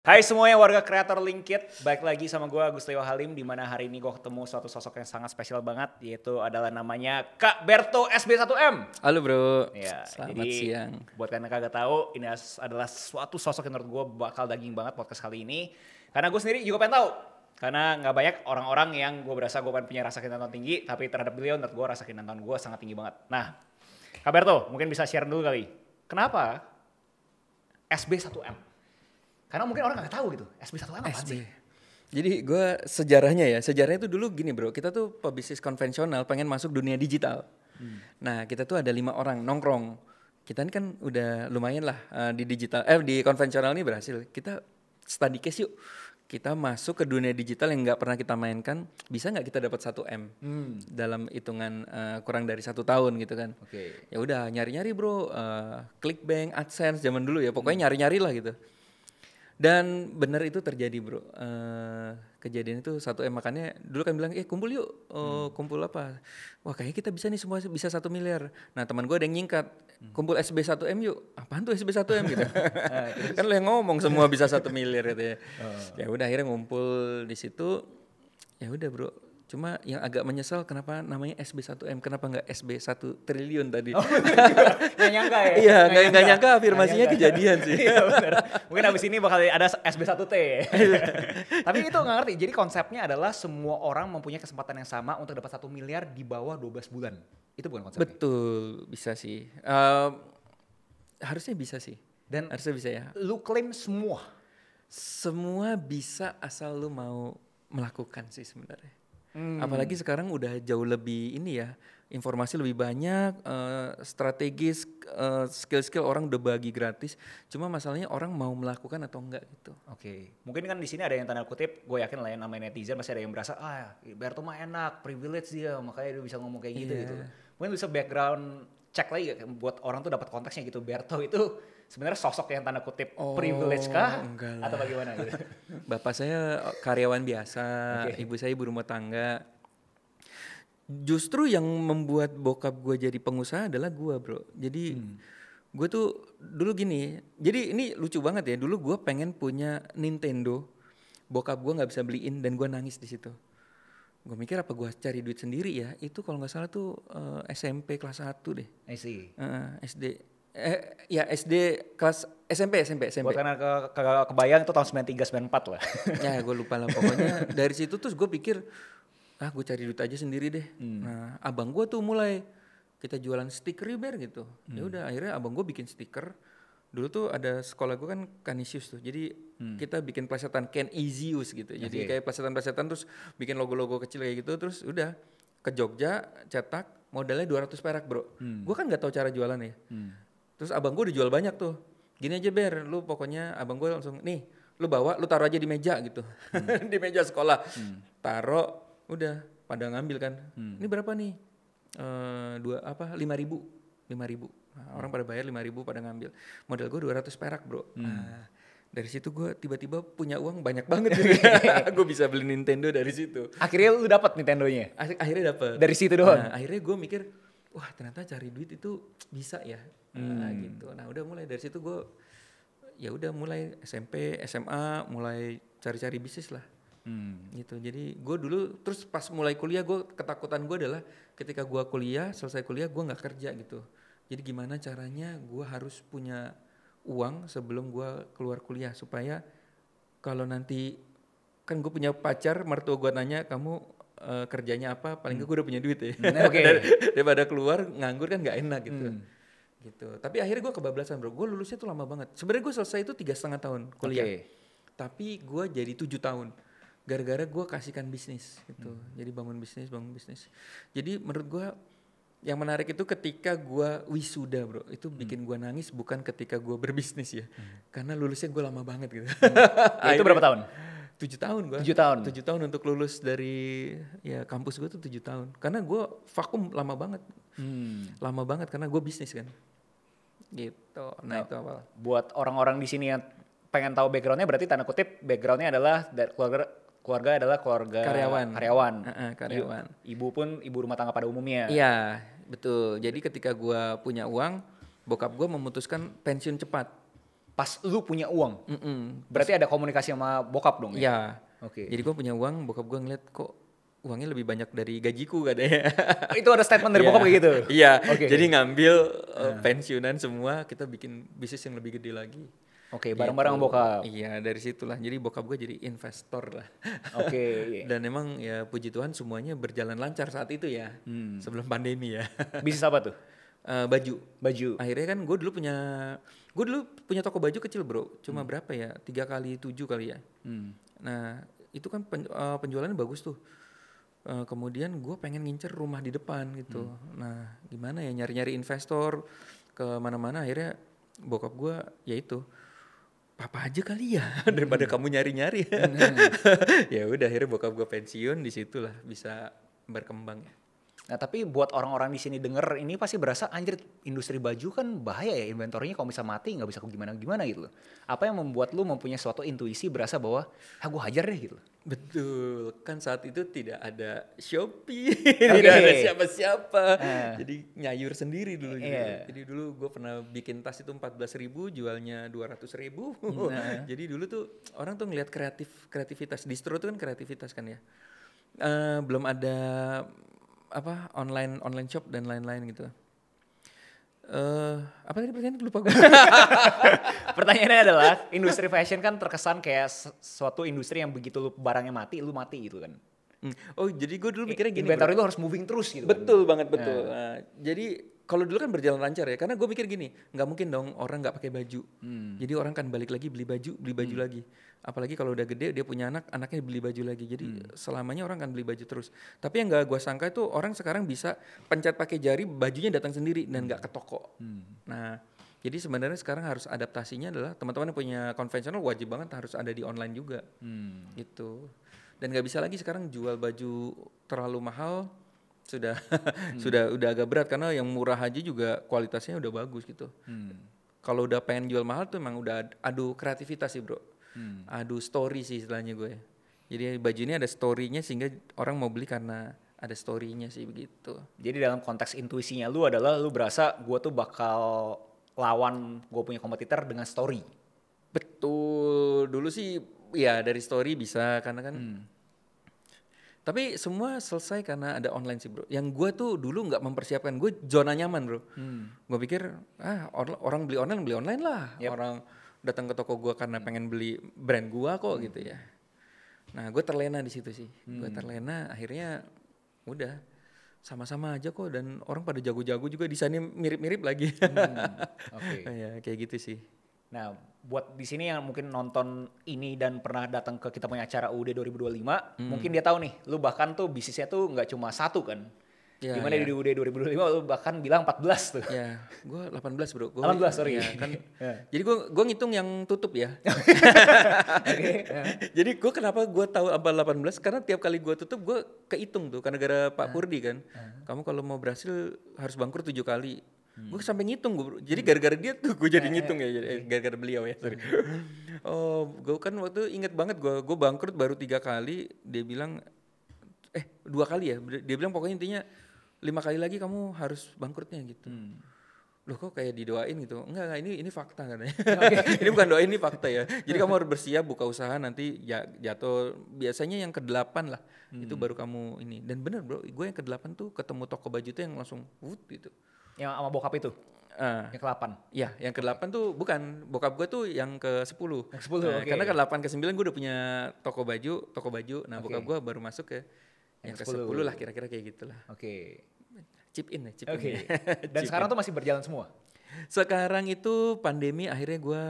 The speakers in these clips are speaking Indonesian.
Hai semuanya warga kreator Linkit, balik lagi sama gue Agus Leo Halim, di mana hari ini gue ketemu suatu sosok yang sangat spesial banget, yaitu adalah namanya Kak Berto SB1M. Halo bro, Ya, selamat jadi siang. buat kalian yang kagak tahu, ini adalah suatu sosok yang menurut gue bakal daging banget podcast kali ini, karena gue sendiri juga pengen tahu, karena nggak banyak orang-orang yang gue berasa gue punya rasa kintangan tinggi, tapi terhadap beliau menurut gue rasa kintangan gue sangat tinggi banget. Nah, Kak Berto mungkin bisa share dulu kali, kenapa SB1M? Karena mungkin orang nggak tahu gitu, SB1M apa sih? Jadi gue sejarahnya itu dulu gini bro, kita tuh pebisnis konvensional pengen masuk dunia digital. Nah kita tuh ada 5 orang nongkrong. Kita ini kan udah lumayan lah di digital, di konvensional ini berhasil. Kita study case yuk. Kita masuk ke dunia digital yang nggak pernah kita mainkan, bisa nggak kita dapat 1M dalam hitungan kurang dari 1 tahun gitu kan? Oke. Ya udah nyari-nyari bro, Clickbank, AdSense zaman dulu ya, pokoknya nyari-nyari lah gitu. Dan benar itu terjadi bro, kejadian itu 1M, makanya dulu kan bilang kumpul yuk, kumpul apa? Wah kayaknya kita bisa nih semua bisa 1 miliar. Nah teman gue ada yang nyingkat, kumpul SB1M yuk. Apaan tuh SB1M gitu? Kan lo yang ngomong semua bisa 1 miliar gitu ya. Ya udah akhirnya ngumpul di situ, ya udah bro. Cuma yang agak menyesal kenapa namanya SB1M, kenapa nggak SB1 triliun tadi? Oh, nggak nyangka ya? Iya, nggak nyangka afirmasinya kejadian sih. Iya bener. Mungkin abis ini bakal ada SB1T. Tapi itu nggak ngerti, jadi konsepnya adalah semua orang mempunyai kesempatan yang sama untuk dapat 1 miliar di bawah 12 bulan. Itu bukan konsepnya? Betul, bisa sih. Harusnya bisa sih. Dan harusnya bisa ya. lu klaim semua? Semua bisa asal lu mau melakukan sih sebenarnya. Apalagi sekarang udah jauh lebih ini ya, informasi lebih banyak, strategis, skill-skill orang udah bagi gratis. Cuma masalahnya orang mau melakukan atau enggak gitu. Oke, mungkin kan di sini ada yang tanda kutip, gue yakin lah ya namanya netizen masih ada yang berasa Berto mah enak, privilege dia, makanya dia bisa ngomong kayak gitu gitu. Mungkin bisa background cek lagi gak, buat orang tuh dapat konteksnya gitu. Berto itu sebenarnya sosok yang tanda kutip privilege kah atau bagaimana gitu? Bapak saya karyawan biasa, ibu saya ibu rumah tangga. Justru yang membuat bokap gue jadi pengusaha adalah gue bro. Jadi gue tuh dulu gini, jadi ini lucu banget ya. Dulu gue pengen punya Nintendo, bokap gue nggak bisa beliin dan gue nangis di situ. Gue mikir apa gue cari duit sendiri ya. Itu kalau nggak salah tuh SMP kelas 1 deh. I see. SD. SD kelas SMP. Buat karena kebayang itu tahun 93 94 lah. Ya gue lupa lah pokoknya. Dari situ terus gue pikir gue cari duit aja sendiri deh. Nah abang gue tuh mulai kita jualan stiker Ber gitu. Ya udah akhirnya abang gue bikin stiker. Dulu tuh ada sekolah gue kan Canisius tuh. Jadi kita bikin plesetan Can Easy Use gitu. Jadi kayak plesetan terus bikin logo-logo kecil kayak gitu. Terus udah ke Jogja cetak, modalnya 200 perak bro. Gue kan gak tahu cara jualan ya. Terus abang gue udah jual banyak tuh. Gini aja Ber, lu pokoknya abang gue langsung nih, lu bawa, lu taruh aja di meja gitu. Di meja sekolah. Taruh, udah pada ngambil kan. Ini berapa nih? 5.000. Nah, orang pada bayar 5.000 pada ngambil. Modal gue 200 perak bro. Nah, dari situ gue tiba-tiba punya uang banyak banget. Gue bisa beli Nintendo dari situ. Akhirnya lu dapat Nintendonya? Akhirnya dapet. Dari situ doang? Nah, akhirnya gue mikir, wah ternyata cari duit itu bisa ya. Gitu. Nah udah mulai dari situ gue, ya udah mulai SMP, SMA, mulai cari-cari bisnis lah. Gitu. Jadi gue dulu terus pas mulai kuliah gue ketakutan gue adalah ketika gue kuliah selesai kuliah gue nggak kerja gitu. Jadi gimana caranya gue harus punya uang sebelum gue keluar kuliah supaya kalau nanti kan gue punya pacar mertua gue nanya kamu kerjanya apa paling gue udah punya duit ya. Daripada keluar nganggur kan nggak enak gitu. Gitu. Tapi akhirnya gue kebablasan bro. Gue lulusnya tuh lama banget. Sebenarnya gue selesai itu 3,5 tahun kuliah. Tapi gue jadi 7 tahun. Gara-gara gue kasihkan bisnis gitu. Jadi bangun bisnis. Jadi menurut gue yang menarik itu ketika gue wisuda bro. Itu bikin gue nangis bukan ketika gue berbisnis ya. Karena lulusnya gue lama banget gitu. Itu berapa tahun? 7 tahun gue. 7 tahun? 7 tahun untuk lulus dari ya kampus gue tuh 7 tahun. Karena gue vakum lama banget. Lama banget karena gue bisnis kan. Gitu. Nah itu apa? Buat orang-orang di sini yang pengen tahu backgroundnya berarti tanda kutip backgroundnya adalah keluarga adalah keluarga karyawan. Ibu pun ibu rumah tangga pada umumnya. Iya betul. Jadi ketika gue punya uang, bokap gue memutuskan pensiun cepat. pas lu punya uang. Berarti ada komunikasi sama bokap dong ya? Iya. Oke. Jadi gue punya uang, bokap gue ngeliat kok uangnya lebih banyak dari gajiku katanya. Itu ada statement dari bokap kayak gitu? Iya, Oke. jadi ngambil pensiunan semua, kita bikin bisnis yang lebih gede lagi. Oke, bareng-bareng sama bokap. Iya, dari situlah. Jadi bokap gue jadi investor lah. Oke. Dan emang ya puji Tuhan semuanya berjalan lancar saat itu ya, sebelum pandemi ya. Bisnis apa tuh? Baju. Baju. Akhirnya kan gue dulu punya toko baju kecil bro, cuma berapa ya, 3x7 kali ya. Nah itu kan penjualannya bagus tuh. Kemudian gue pengen ngincer rumah di depan gitu. Nah gimana ya, nyari-nyari investor ke mana-mana. Akhirnya bokap gue ya itu, papa aja kali ya daripada kamu nyari-nyari. Ya udah akhirnya bokap gue pensiun, di situlah bisa berkembang ya. Nah tapi buat orang-orang di sini denger ini pasti berasa anjir industri baju kan bahaya ya, inventornya kalau bisa mati nggak bisa gimana-gimana gitu loh. Apa yang membuat lu mempunyai suatu intuisi berasa bahwa gue hajar deh gitu loh. Betul, kan saat itu tidak ada Shopee, tidak ada siapa-siapa, jadi nyayur sendiri dulu. Jadi dulu gue pernah bikin tas itu 14.000, jualnya 200.000. Jadi dulu tuh orang tuh ngelihat kreativitas, distro itu kan kreativitas kan ya. Belum ada online shop dan lain-lain gitu. Apa tadi pertanyaan, lupa gue. Pertanyaannya adalah industri fashion kan terkesan kayak suatu industri yang begitu lu barangnya mati, lu mati gitu kan. Oh jadi gue dulu mikirnya gini, inventory lu harus moving terus gitu. Betul kan? Banget, betul. Nah, jadi kalau dulu kan berjalan lancar ya, karena gue mikir gini, nggak mungkin dong orang nggak pakai baju. Jadi orang kan balik lagi beli baju lagi. Apalagi kalau udah gede dia punya anak, anaknya beli baju lagi. Jadi selamanya orang kan beli baju terus. Tapi yang nggak gue sangka itu orang sekarang bisa pencet pakai jari, bajunya datang sendiri dan nggak ke toko. Nah, jadi sebenarnya sekarang harus adaptasinya adalah teman-teman yang punya konvensional wajib banget harus ada di online juga. Gitu. Dan nggak bisa lagi sekarang jual baju terlalu mahal. Udah agak berat karena yang murah aja juga kualitasnya udah bagus gitu. Kalau udah pengen jual mahal tuh emang udah adu kreativitas sih bro, adu story sih istilahnya gue. Jadi baju ini ada storynya sehingga orang mau beli karena ada storynya sih begitu. Jadi dalam konteks intuisinya lu adalah lu berasa gue tuh bakal lawan gue punya kompetitor dengan story. Betul, dulu sih ya dari story bisa karena kan. Tapi semua selesai karena ada online sih bro. Yang gue tuh dulu nggak mempersiapkan, gue zona nyaman bro. Gue pikir orang beli online lah. Orang datang ke toko gue karena pengen beli brand gue kok gitu ya. Nah gue terlena di situ sih. Gue terlena, akhirnya udah sama-sama aja kok, dan orang pada jago-jago juga, desainnya mirip-mirip lagi. Ya kayak gitu sih. Nah, buat di sini yang mungkin nonton ini dan pernah datang ke kita punya acara UD 2025, mungkin dia tahu nih, lu bahkan tuh bisnisnya tuh nggak cuma satu kan. Ya, dimana di UD 2025 lu bahkan bilang 14 tuh. Ya, gue 18 bro. 18 sorry. Ya, kan, jadi gue ngitung yang tutup ya. Jadi gue kenapa gue tahu abal 18, karena tiap kali gue tutup gue kehitung tuh, karena gara Pak Purdi kan. Kamu kalau mau berhasil harus bangkrut 7 kali. Gue sampai ngitung gue bro. Jadi gara-gara dia tuh gue jadi ngitung ya, gara-gara beliau ya. Sorry. Oh, gue kan waktu inget banget gue bangkrut baru 3 kali. Dia bilang 2 kali ya. Dia bilang pokoknya intinya 5 kali lagi kamu harus bangkrutnya gitu. Loh kok kayak didoain gitu. Enggak ini fakta katanya. Ini bukan doain, ini fakta ya. Jadi kamu harus bersiap buka usaha, nanti ya jatuh biasanya yang ke-8 lah. Itu baru kamu ini. Dan bener bro, gue yang ke-8 tuh ketemu toko baju tuh yang langsung gitu. Yang sama bokap itu? Yang ke-8? Iya, yang ke-8 tuh bukan, bokap gue tuh yang ke-10. Yang ke-10, Karena ke-8 ke-9 gue udah punya toko baju. Nah bokap gue baru masuk ke yang ke-10 lah, kira-kira kayak gitulah. Chip in. Dan sekarang tuh masih berjalan semua? Sekarang itu pandemi akhirnya gue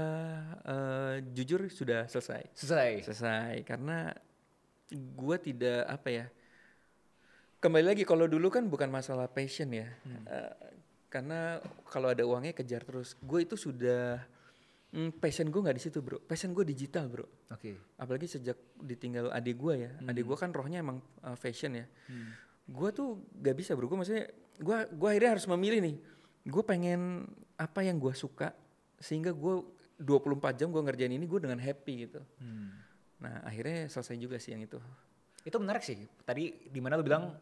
jujur sudah selesai. Karena gue tidak kembali lagi, kalau dulu kan bukan masalah passion ya. Karena kalau ada uangnya kejar terus. Gue itu sudah passion gue nggak di situ bro. Passion gue digital bro. Apalagi sejak ditinggal adik gue ya. Adik gue kan rohnya emang fashion ya. Gue tuh gak bisa bro. Gue akhirnya harus memilih nih. Gue pengen apa yang gue suka, sehingga gue 24 jam gue ngerjain ini gue dengan happy gitu. Nah akhirnya selesai juga sih yang itu. Itu menarik sih. Tadi dimana lu bilang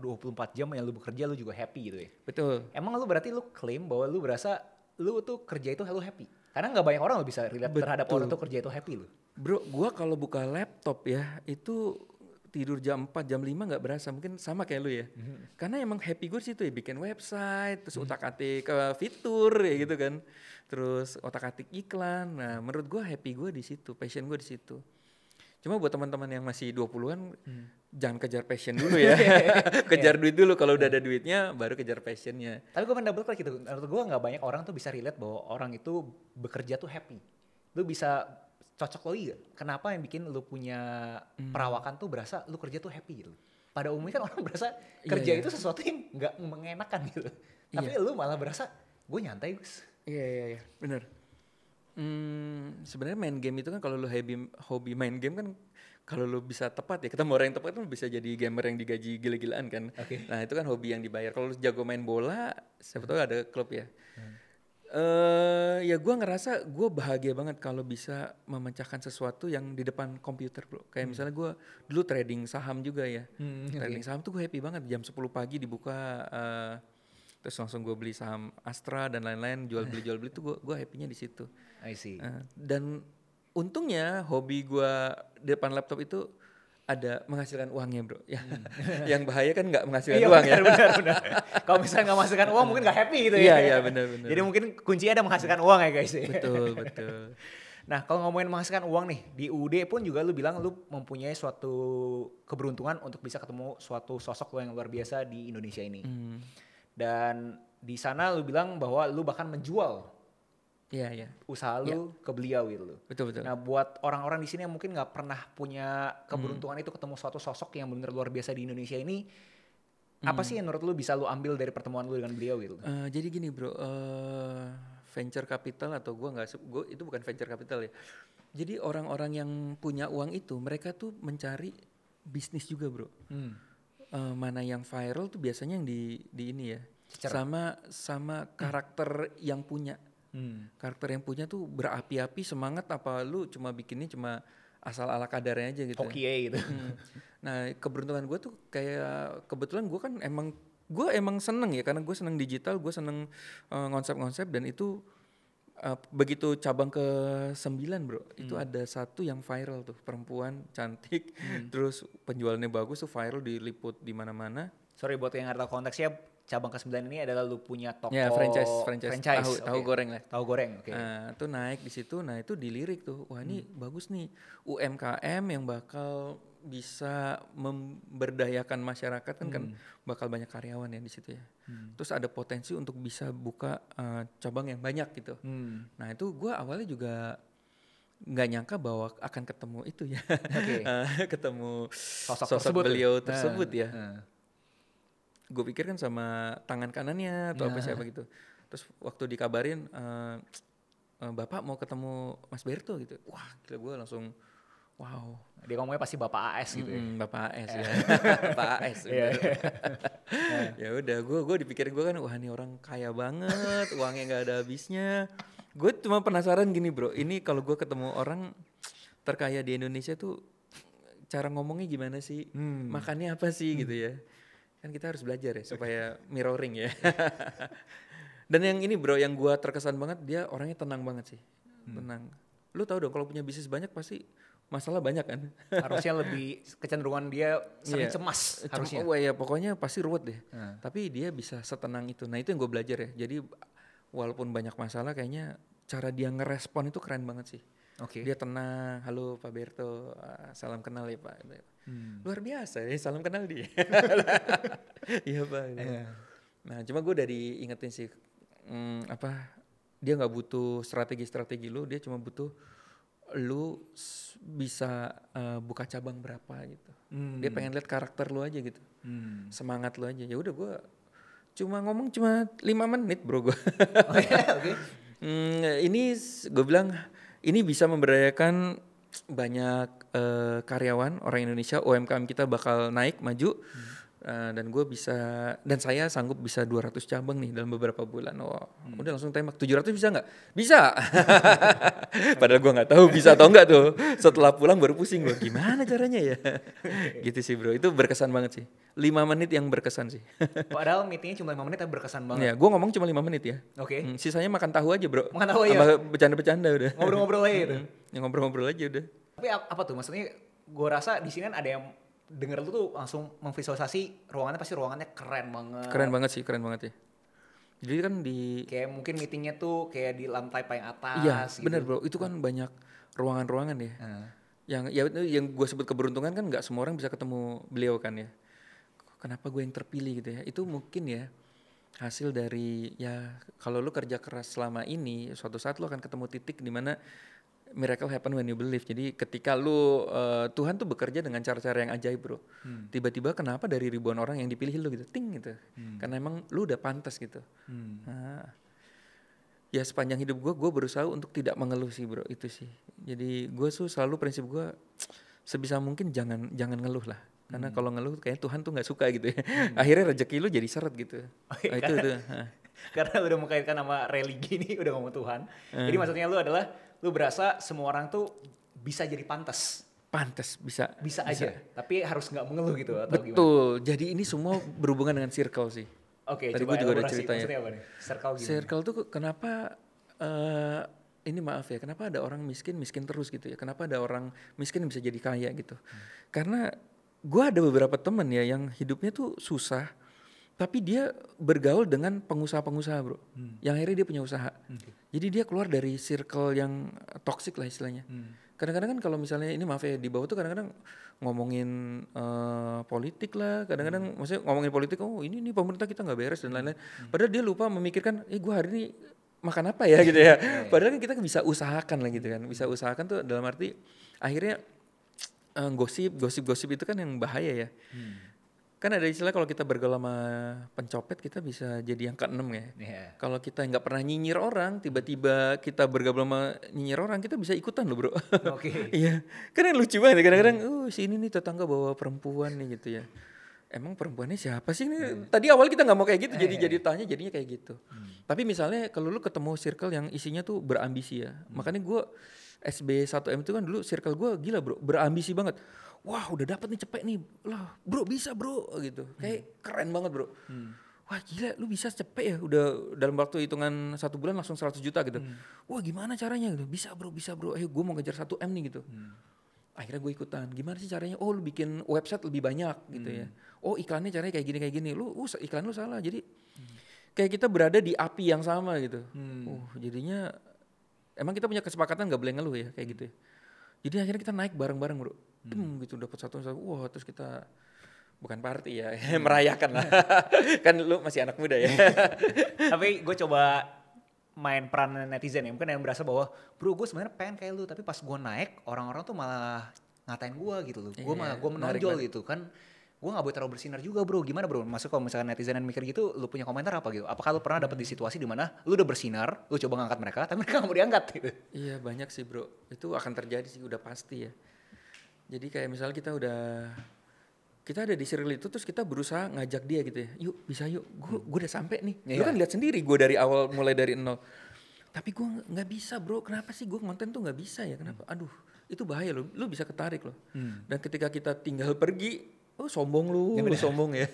24 jam yang lu bekerja lu juga happy gitu ya. Betul. Emang lu berarti lu klaim bahwa lu berasa lu tuh kerja itu lu happy. Karena nggak banyak orang lo bisa relate terhadap Betul. orang tuh kerja itu happy lo. Bro, gua kalau buka laptop ya itu tidur jam 4, jam 5 nggak berasa. Mungkin sama kayak lu ya. Karena emang happy gue di situ ya, bikin website, terus otak-atik fitur ya gitu kan. Terus otak-atik iklan. Nah, menurut gua happy gue di situ, passion gue di situ. Cuma buat teman-teman yang masih 20-an jangan kejar passion dulu ya. Kejar duit dulu, kalau udah ada duitnya baru kejar passionnya. Tapi gue pengen double click gitu. Menurut gue nggak banyak orang tuh bisa relate bahwa orang itu bekerja tuh happy. Lu bisa cocok lagi gak? Kenapa yang bikin lu punya perawakan tuh berasa lu kerja tuh happy gitu? Pada umumnya kan orang berasa kerja itu sesuatu yang nggak mengenakan gitu. Tapi lu malah berasa gue nyantai Gus. Iya, bener. Sebenarnya main game itu kan kalau lu hobi main game kan, kalau lu bisa tepat ya, ketemu orang yang tepat kan bisa jadi gamer yang digaji gila-gilaan kan. Nah itu kan hobi yang dibayar. Kalau lu jago main bola, siapa tahu ada klub ya. Ya gue ngerasa gue bahagia banget kalau bisa memecahkan sesuatu yang di depan komputer bro. Kayak misalnya gue dulu trading saham juga ya. Trading saham tuh gue happy banget, jam 10 pagi dibuka, terus langsung gue beli saham Astra dan lain-lain, jual beli tuh gue happy-nya di situ. I see. Dan untungnya hobi gue di depan laptop itu ada menghasilkan uangnya bro. Ya, yang bahaya kan nggak menghasilkan uang ya. Benar. Kalau misalnya nggak menghasilkan uang mungkin nggak happy gitu ya. Iya benar. Jadi mungkin kuncinya ada menghasilkan uang ya guys. Betul. Nah kalau ngomongin menghasilkan uang nih, di UUD pun juga lu bilang lu mempunyai suatu keberuntungan untuk bisa ketemu suatu sosok lu yang luar biasa di Indonesia ini. Dan di sana lu bilang bahwa lu bahkan menjual usaha lu ke beliau gitu loh. Betul. Nah buat orang-orang di sini yang mungkin nggak pernah punya keberuntungan itu ketemu suatu sosok yang benar luar biasa di Indonesia ini, apa sih yang menurut lu bisa lu ambil dari pertemuan lu dengan beliau gitu? Jadi gini bro, venture capital atau gua itu bukan venture capital ya. Jadi orang-orang yang punya uang itu mereka tuh mencari bisnis juga bro. Mana yang viral tuh biasanya yang di ini ya. Sama karakter yang punya. Karakter yang punya tuh berapi-api, semangat, apa lu cuma bikinnya cuma asal ala kadarnya aja gitu. Hoki gitu. Nah keberuntungan gue tuh kayak kebetulan gue kan emang seneng ya, karena gue seneng digital, gue seneng konsep-konsep, dan itu begitu cabang ke 9 bro, itu ada satu yang viral tuh, perempuan cantik, terus penjualannya bagus tuh, viral, diliput di mana-mana. Sorry buat yang nggak tahu konteksnya, cabang ke-9 ini adalah lu punya toko franchise. Tahu goreng lah. Tahu goreng, oke. Nah, itu naik di situ. Nah, itu dilirik tuh. Wah, ini bagus nih. UMKM yang bakal bisa memberdayakan masyarakat kan bakal banyak karyawan ya di situ ya. Terus ada potensi untuk bisa buka cabang yang banyak gitu. Nah, itu gue awalnya juga nggak nyangka bahwa akan ketemu itu ya. Ketemu sosok beliau tersebut ya. Gue pikir kan sama tangan kanannya atau siapa gitu. Terus waktu dikabarin Bapak mau ketemu Mas Berto gitu. Wah gila, gue langsung wow. Dia ngomongnya pasti Bapak AS gitu ya. Bapak AS ya. Bapak AS. Ya udah, gue dipikirin gue kan, wah ini orang kaya banget, uangnya gak ada habisnya. Gue cuma penasaran gini bro, ini kalau gue ketemu orang terkaya di Indonesia tuh cara ngomongnya gimana sih, makannya apa sih gitu ya. Kan kita harus belajar ya supaya mirroring ya. Dan yang ini bro, yang gua terkesan banget, dia orangnya tenang banget sih. Tenang. Lu tahu dong kalau punya bisnis banyak pasti masalah banyak kan. Harusnya lebih kecenderungan dia sering cemas harusnya. Oh ya pokoknya pasti ruwet deh. Tapi dia bisa setenang itu. Nah itu yang gue belajar ya. Jadi walaupun banyak masalah, kayaknya cara dia ngerespon itu keren banget sih. Dia tenang, halo Pak Berto, salam kenal ya Pak. Luar biasa ya, salam kenal dia. Iya Pak. Nah cuma gue udah diingetin sih, dia gak butuh strategi lu, dia cuma butuh lu bisa buka cabang berapa gitu. Dia pengen lihat karakter lu aja gitu, semangat lu aja. Ya udah gue cuma ngomong 5 menit bro gue. Ini gue bilang ini bisa memberdayakan banyak karyawan orang Indonesia, UMKM kita bakal naik maju. Dan gue bisa, dan saya sanggup bisa 200 cabang nih dalam beberapa bulan. Udah langsung tembak, 700 bisa nggak? Bisa. Padahal gue nggak tahu bisa atau enggak tuh. Setelah pulang baru pusing gue, gimana caranya ya? Gitu sih bro, itu berkesan banget sih. 5 menit yang berkesan sih. Padahal meetingnya cuma 5 menit tapi berkesan Ya, banget. gue ngomong cuma 5 menit ya. Oke. Sisanya makan tahu aja bro. Makan tahu aja? Sama bercanda-bercanda udah. Ngobrol-ngobrol aja gitu. Ya ngobrol-ngobrol aja udah. Tapi apa tuh maksudnya, gue rasa di sini kan ada yang denger lu tuh langsung memvisualisasi ruangannya, pasti ruangannya keren banget. Keren banget sih, keren banget ya. Jadi kan di Kayak mungkin meetingnya tuh kayak di lantai paling atas. iya, gitu. benar bro. Itu kan banyak ruangan-ruangan ya. Yang gue sebut keberuntungan kan nggak semua orang bisa ketemu beliau kan ya. Kenapa gue yang terpilih gitu ya? Itu mungkin ya hasil dari ya kalau lu kerja keras selama ini, suatu saat lu akan ketemu titik di mana miracle happen when you believe. Jadi ketika lu Tuhan tuh bekerja dengan cara-cara yang ajaib bro. Tiba-tiba kenapa dari ribuan orang yang dipilih lu gitu, ting gitu. Karena emang lu udah pantas gitu. Nah, ya sepanjang hidup gue berusaha untuk tidak mengeluh sih bro, itu sih. Jadi gue tuh selalu prinsip gue sebisa mungkin jangan ngeluh lah. Karena kalau ngeluh kayaknya Tuhan tuh nggak suka gitu ya. Akhirnya rezeki lu jadi seret gitu. Itu Karena lu udah mengkaitkan sama religi nih, udah ngomong Tuhan. Jadi maksudnya lu adalah lu berasa semua orang tuh bisa jadi pantas. Pantas bisa Aja, tapi harus nggak mengeluh gitu atau gimana? Betul. Jadi ini semua berhubungan dengan circle sih. Oke, Tadi coba gue juga udah elaborasi, cerita ya. maksudnya apa nih? Circle gimana? Circle tuh kenapa ini maaf ya, kenapa ada orang miskin terus gitu ya? Kenapa ada orang miskin yang bisa jadi kaya gitu? Karena gue ada beberapa temen ya yang hidupnya tuh susah, tapi dia bergaul dengan pengusaha-pengusaha bro, yang akhirnya dia punya usaha. Jadi dia keluar dari circle yang toxic lah istilahnya. Kadang-kadang kan kalau misalnya ini maaf ya di bawah tuh kadang-kadang ngomongin politik lah, kadang-kadang maksudnya ngomongin politik, oh ini nih pemerintah kita nggak beres dan lain-lain. Padahal dia lupa memikirkan, gue hari ini makan apa ya gitu ya. Padahal kan kita bisa usahakan lah gitu kan, bisa usahakan tuh dalam arti akhirnya gosip itu kan yang bahaya ya. Kan ada istilah kalau kita bergaul sama pencopet kita bisa jadi yang ke-6 ya. Kalau kita nggak pernah nyinyir orang, tiba-tiba kita bergaul sama nyinyir orang, kita bisa ikutan loh bro. Oke. Iya, kan yang lucu banget kadang-kadang, si ini nih tetangga bawa perempuan nih gitu ya. Emang perempuannya siapa sih ini? Tadi awal kita nggak mau kayak gitu, jadi tanya jadinya kayak gitu. Tapi misalnya kalau lu ketemu circle yang isinya tuh berambisi ya, makanya gue SB 1M itu kan dulu circle gue gila bro, berambisi banget. Wah udah dapet nih cepet nih, lah bro bisa bro gitu, kayak keren banget bro. Wah gila lu bisa cepet ya, udah dalam waktu hitungan 1 bulan langsung 100 juta gitu. Wah gimana caranya gitu, bisa bro, ayo gue mau ngejar 1M nih gitu. Akhirnya gue ikutan, gimana sih caranya, oh lu bikin website lebih banyak gitu ya. Oh iklannya caranya kayak gini, lu iklan lu salah, jadi kayak kita berada di api yang sama gitu. Jadinya emang kita punya kesepakatan gak boleh ngeluh ya kayak gitu ya. Jadi akhirnya kita naik bareng-bareng bro, gitu dapat satu, wah terus kita bukan party ya, merayakan lah. Kan lu masih anak muda ya. Tapi gue coba main peran netizen ya, mungkin yang berasa bahwa bro gue sebenarnya pengen kayak lu, tapi pas gue naik orang-orang tuh malah ngatain gue gitu loh. Gue menonjol gitu kan. Gue gak boleh terlalu bersinar juga bro, gimana bro? Maksud kalau misalkan netizen yang mikir gitu, lu punya komentar apa gitu? Apakah lu pernah dapet di situasi dimana lu udah bersinar, lu coba ngangkat mereka, tapi mereka gak mau diangkat gitu? Iya banyak sih bro, itu akan terjadi sih udah pasti ya. Jadi kayak misalnya kita ada di circle itu terus kita berusaha ngajak dia gitu ya, yuk bisa yuk, gue udah sampai nih. Lu kan lihat sendiri gue dari awal mulai dari 0. Tapi gue nggak bisa bro, kenapa sih gue konten tuh nggak bisa ya? Kenapa? Aduh itu bahaya loh, lu bisa ketarik loh. Dan ketika kita tinggal pergi, sombong lu, sombong ya.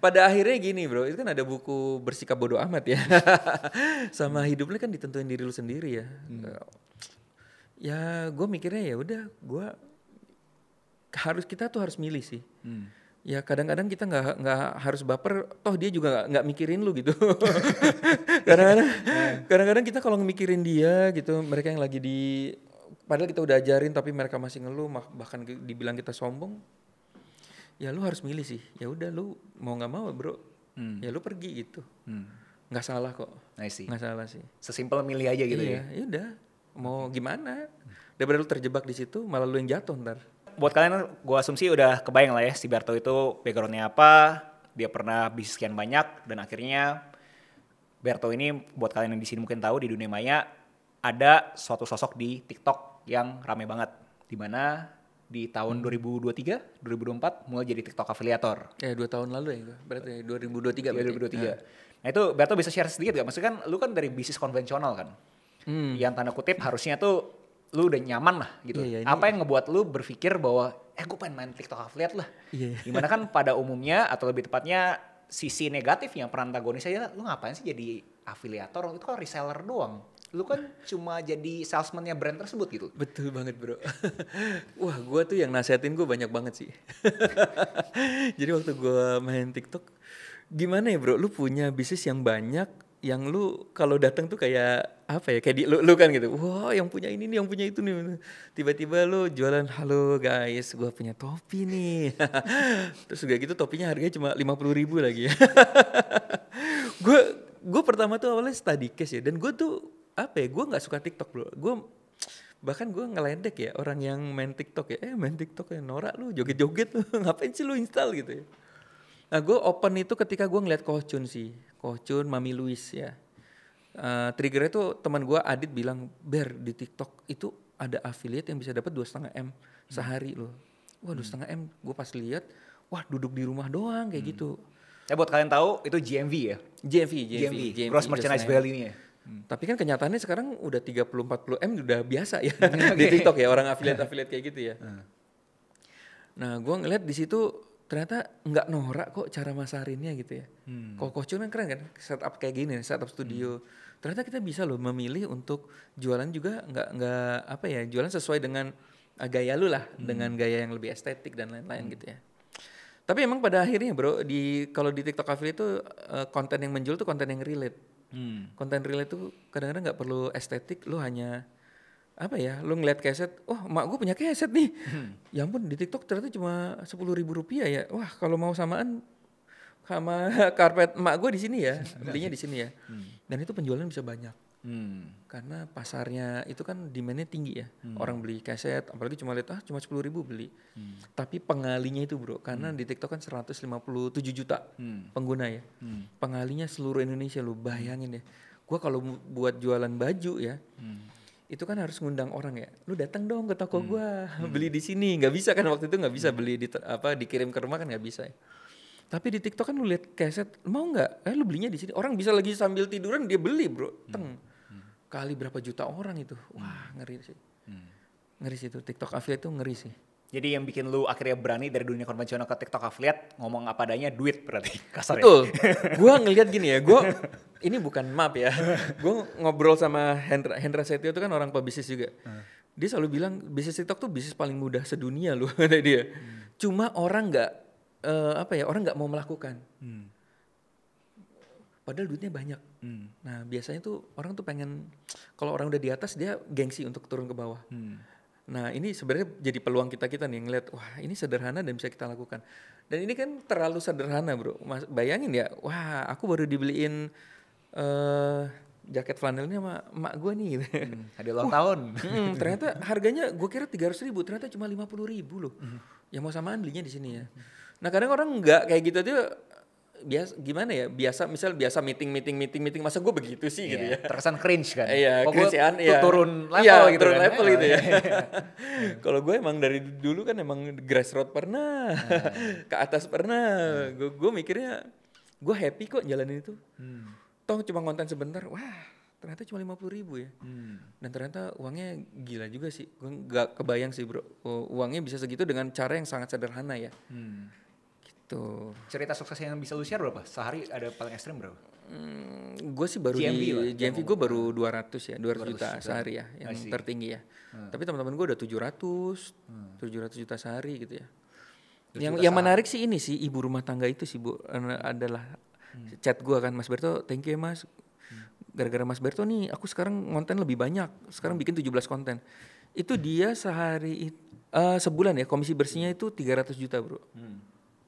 Pada akhirnya gini bro, itu kan ada buku Bersikap Bodoh Amat ya. Sama hidupnya kan ditentuin diri lu sendiri ya. Ya gue mikirnya ya udah, kita tuh harus milih sih. Ya kadang-kadang kita nggak harus baper, toh dia juga nggak mikirin lu gitu. Kadang-kadang kita kalau mikirin dia gitu, mereka yang lagi padahal kita udah ajarin tapi mereka masih ngeluh, bahkan dibilang kita sombong. Ya lu harus milih sih. Ya udah lu mau nggak mau bro, ya lu pergi gitu. Nggak salah kok. Nggak salah sih. Sesimpel milih aja gitu ya. Ya udah. Mau gimana? Daripada lu terjebak di situ, malah lu yang jatuh ntar. Buat kalian, gue asumsi udah kebayang lah ya si Berto itu backgroundnya apa, dia pernah bisnis sekian banyak, dan akhirnya Berto ini buat kalian yang di sini mungkin tahu di dunia maya ada suatu sosok di TikTok yang rame banget, dimana di tahun 2023, 2024 mulai jadi TikTok afiliator. Ya 2 tahun lalu ya, berarti 2023 berarti. 2023. Nah itu Berto bisa share sedikit gak? Maksudnya kan lu kan dari bisnis konvensional kan. Yang tanda kutip harusnya tuh lu udah nyaman lah gitu. Iya, Apa yang ngebuat lu berpikir bahwa gue pengen main TikTok affiliate lah. Dimana kan pada umumnya atau lebih tepatnya sisi negatif yang perantagonis aja, lu ngapain sih jadi afiliator? Itu kan reseller doang. Lu kan cuma jadi salesman-nya brand tersebut gitu. Betul banget bro. Wah gue tuh yang nasihatin gue banyak banget sih. Jadi waktu gue main TikTok, gimana ya bro, lu punya bisnis yang banyak, yang lu kalau datang tuh kayak apa ya, kayak lu kan gitu. Wah yang punya ini nih, yang punya itu nih. Tiba-tiba lu jualan, halo guys, gue punya topi nih. Terus udah gitu topinya harganya cuma 50.000 lagi ya. Gue pertama tuh awalnya study case ya, dan gue tuh apa ya, gue nggak suka TikTok bro. Bahkan gue ngeledek ya orang yang main TikTok ya, main TikTok ya norak lu, joget-joget lu, ngapain sih lu install gitu ya. Nah gue open itu ketika gue ngeliat Kohchun sih, Kohchun, Mami Louis ya. Triggernya tuh teman gue Adit bilang, Ber di TikTok itu ada affiliate yang bisa dapat 2,5 M sehari loh. Wah 2,5 M, gue pas lihat, wah duduk di rumah doang kayak gitu. Ya buat kalian tahu itu GMV ya? GMV. Gross Merchandise Value-nya. Tapi kan kenyataannya sekarang udah 30-40 M udah biasa ya di TikTok ya, orang affiliate kayak gitu ya. Nah gue ngeliat di situ ternyata nggak norak kok cara masarinnya gitu ya. Kalau Kohchun kan keren kan, setup kayak gini, setup studio. Ternyata kita bisa loh memilih untuk jualan juga nggak apa ya, jualan sesuai dengan gaya lu lah, dengan gaya yang lebih estetik dan lain-lain gitu ya. Tapi emang pada akhirnya bro, kalau di TikTok affiliate itu konten yang menjual tuh konten yang relate. Konten relate tuh kadang-kadang nggak perlu estetik, lu hanya apa ya, lu ngeliat keset, mak gue punya keset nih. Ya ampun di TikTok ternyata cuma 10.000 rupiah ya. Wah kalau mau samaan sama karpet emak gue di sini ya, belinya di sini ya. Dan itu penjualan bisa banyak. Karena pasarnya itu kan demandnya tinggi ya. Orang beli keset, apalagi cuma lihat cuma 10.000 beli. Tapi pengalinya itu bro, karena di TikTok kan 157 juta pengguna ya. Pengalinya seluruh Indonesia, lu bayangin ya. Gue kalau buat jualan baju ya, itu kan harus ngundang orang ya. Lu datang dong ke toko gue, beli di sini. Nggak bisa kan waktu itu, nggak bisa beli dikirim ke rumah kan nggak bisa ya. Tapi di TikTok kan lu lihat keset, mau nggak? Lu belinya di sini. Orang bisa lagi sambil tiduran dia beli bro. Kali berapa juta orang itu. Wah ngeri sih. Ngeri sih itu. TikTok affiliate itu ngeri sih. Jadi yang bikin lu akhirnya berani dari dunia konvensional ke TikTok affiliate, ngomong apa adanya, duit berarti kasarnya. Betul. Gue ngelihat gini ya, ini bukan map ya. Gue ngobrol sama Hendra Setio itu kan orang pebisnis juga. Dia selalu bilang bisnis TikTok tuh bisnis paling mudah sedunia loh kata dia. Cuma orang nggak orang nggak mau melakukan. Padahal duitnya banyak. Nah biasanya tuh orang tuh pengen, kalau orang udah di atas dia gengsi untuk turun ke bawah. Nah ini sebenarnya jadi peluang kita nih ngeliat, wah ini sederhana dan bisa kita lakukan. Dan ini kan terlalu sederhana bro. Bayangin ya, wah aku baru dibeliin jaket flanelnya sama emak gue nih gitu. Hadiah ulang tahun. Ternyata harganya gue kira 300.000, ternyata cuma 50.000 loh. Yang mau samaan belinya di sini ya. Nah kadang orang nggak kayak gitu aja. Gimana ya, biasa meeting masa gue begitu sih gitu ya. Terkesan cringe kan. Iya, cringe-an ya. Turun level gitu turun kan. level gitu ya. Kalau gue emang dari dulu kan emang grassroots pernah, ke atas pernah. Gue mikirnya gue happy kok jalanin itu. Toh cuma konten sebentar, wah ternyata cuma 50.000 ya. Dan ternyata uangnya gila juga sih. Gue gak kebayang sih bro, uangnya bisa segitu dengan cara yang sangat sederhana ya. Tuh. Cerita sukses yang bisa lu share berapa? Sehari ada paling ekstrim berapa? Gue sih baru GMV gue baru 200 juta sehari ya, yang tertinggi ya. Tapi teman-teman gue udah 700 juta sehari gitu ya. Yang menarik sih ini sih, ibu rumah tangga itu sih bu, adalah chat gue kan, Mas Berto, thank you ya mas. Gara-gara Mas Berto nih, aku sekarang konten lebih banyak. Sekarang bikin 17 konten. Itu dia sebulan ya, komisi bersihnya itu 300 juta bro.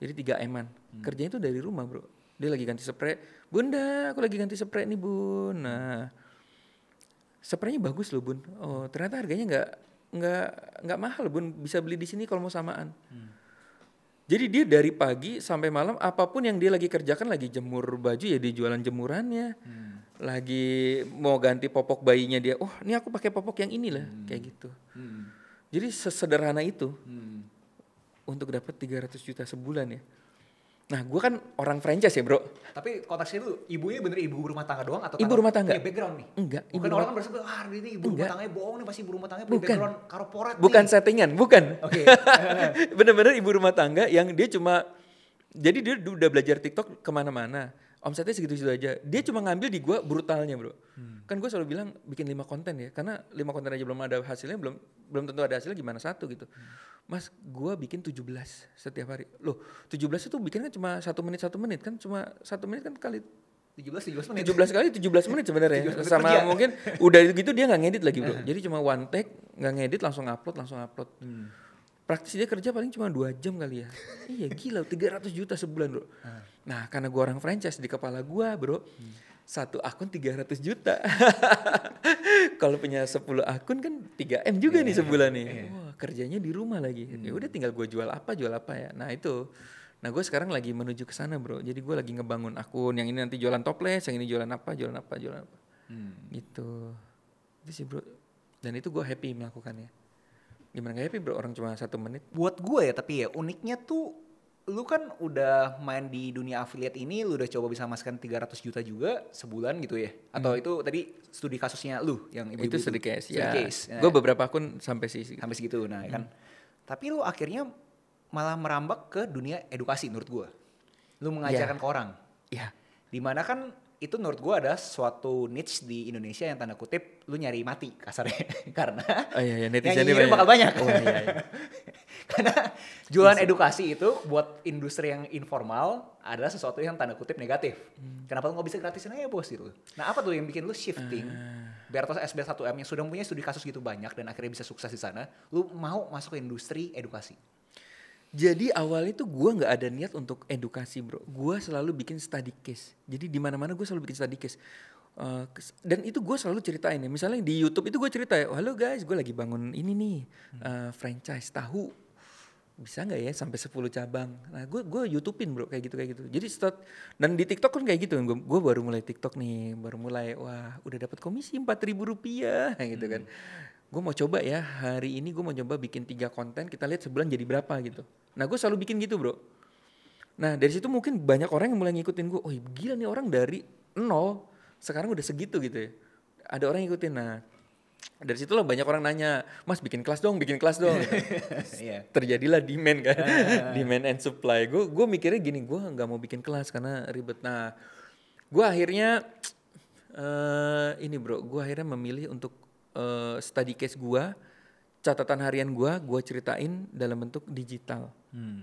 Jadi 3 M-an. Kerjanya itu dari rumah bro. Dia lagi ganti spray. Bunda, aku lagi ganti spray nih bun. Nah, spraynya bagus loh bun. Oh, ternyata harganya nggak mahal bun. Bisa beli di sini kalau mau samaan. Jadi dia dari pagi sampai malam, apapun yang dia lagi kerjakan, lagi jemur baju ya dia jualan jemurannya. Lagi mau ganti popok bayinya dia. Oh, ini aku pakai popok yang ini lah, kayak gitu. Jadi sesederhana itu. untuk dapat 300 juta sebulan ya. Nah gue kan orang franchise ya bro. Tapi konteksnya itu ibunya bener ibu rumah tangga doang atau Ibu rumah tangga? punya background nih? Enggak. Bukan orang kan berasa, ini ibu rumah tangganya bohong nih, pasti ibu rumah tangganya punya Bukan. background korporat nih. Bukan settingan, bukan. Oke. Bener-bener ibu rumah tangga yang dia cuma, jadi dia udah belajar TikTok kemana-mana. Omsetnya segitu-segitu aja. Dia cuma ngambil di gue brutalnya bro. Kan gue selalu bilang bikin 5 konten ya. Karena 5 konten aja belum ada hasilnya, belum tentu ada hasilnya, gimana satu gitu. Mas gue bikin 17 setiap hari. Loh 17 itu bikinnya cuma 1 menit kan. Cuma 1 menit kan kali 17 menit. 17 kali 17 menit sebenarnya. 17 menit Sama kerja. mungkin udah gitu dia gak ngedit lagi bro. Jadi cuma one take, gak ngedit langsung upload. Praktis dia kerja paling cuma 2 jam kali ya. Iya gila 300 juta sebulan bro. Nah karena gue orang franchise di kepala gue bro. Satu akun 300 juta. Kalau punya 10 akun kan 3M juga nih sebulan nih. Wah kerjanya di rumah lagi. Ya udah tinggal gue jual apa ya. Nah itu. Nah gue sekarang lagi menuju ke sana bro. Jadi gue lagi ngebangun akun. Yang ini nanti jualan toples, yang ini jualan apa. Gitu. Itu sih bro. Dan itu gue happy melakukannya. Gimana gak happy bro, orang cuma 1 menit. Buat gue ya, tapi ya uniknya tuh lu kan udah main di dunia affiliate ini, lu udah coba bisa masukkan 300 juta juga sebulan gitu ya? Atau itu tadi studi kasusnya lu yang ibu-ibu Itu studi case ya. Case. Gue beberapa akun sampai segitu, nah kan. Tapi lu akhirnya malah merambak ke dunia edukasi menurut gue. Lu mengajarkan ke orang. Iya. Dimana kan itu menurut gue ada suatu niche di Indonesia yang tanda kutip lu nyari mati kasarnya. Karena yang nyinyir bakal banyak. Oh, iya. Karena jualan edukasi itu buat industri yang informal adalah sesuatu yang tanda kutip negatif. Kenapa lu gak bisa gratisin aja bos gitu. Nah apa tuh yang bikin lu shifting Bertos SB1M yang sudah punya studi kasus gitu banyak dan akhirnya bisa sukses di sana, lu mau masuk ke industri edukasi? Jadi awalnya tuh gue nggak ada niat untuk edukasi bro. Gue selalu bikin study case. Jadi di mana-mana gue selalu bikin study case. Dan itu gue selalu ceritain ya. Misalnya di YouTube itu gue cerita ya, halo guys, gue lagi bangun ini nih franchise tahu. Bisa nggak ya sampai 10 cabang? Nah gue YouTubein bro kayak gitu. Jadi dan di TikTok kan kayak gitu. Gue baru mulai TikTok nih, wah udah dapat komisi 4.000 rupiah gitu kan. Gue mau coba ya hari ini gue mau coba bikin 3 konten, kita lihat sebulan jadi berapa gitu. Nah gue selalu bikin gitu bro. Nah dari situ mungkin banyak orang yang mulai ngikutin gue. Oh gila nih orang dari 0 sekarang udah segitu gitu ya. Ada orang yang ngikutin. Nah dari situ lah banyak orang nanya, mas bikin kelas dong. Terjadilah demand kan. Demand and supply. Gue mikirnya gini, gue gak mau bikin kelas karena ribet. Nah gue akhirnya ini bro, gue akhirnya memilih untuk study case gue, catatan harian gue ceritain dalam bentuk digital.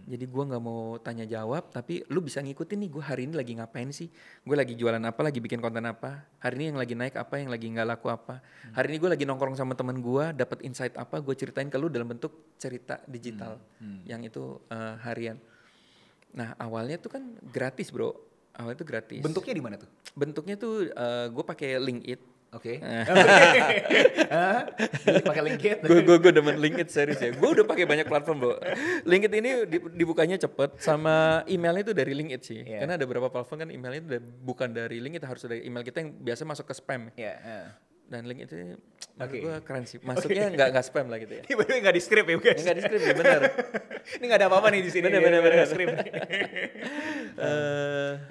Jadi gue nggak mau tanya jawab, tapi lu bisa ngikutin nih gue hari ini lagi ngapain sih, gue lagi jualan apa, lagi bikin konten apa, hari ini yang lagi naik apa, yang lagi nggak laku apa, hari ini gue lagi nongkrong sama teman gue, dapat insight apa, gue ceritain ke lu dalam bentuk cerita digital, yang itu harian. Nah awalnya tuh kan gratis bro, awalnya tuh gratis. Bentuknya di mana tuh? Bentuknya tuh gue pakai LinkedIn. Oke. Pakai LinkedIn. Gue demen LinkedIn serius ya. Gue udah pakai banyak platform bro. LinkedIn ini dibukanya cepet, sama emailnya itu dari LinkedIn sih. Yeah. Karena ada beberapa platform kan emailnya itu bukan dari LinkedIn, harus dari email kita yang biasa masuk ke spam. Yeah. Dan LinkedIn itu menurut gue keren sih. Masuknya nggak spam lah gitu ya. Ini bener nggak di script ya guys? Nggak di script ya benar. Ini nggak ada apa-apa nih di sini. Bener. Script.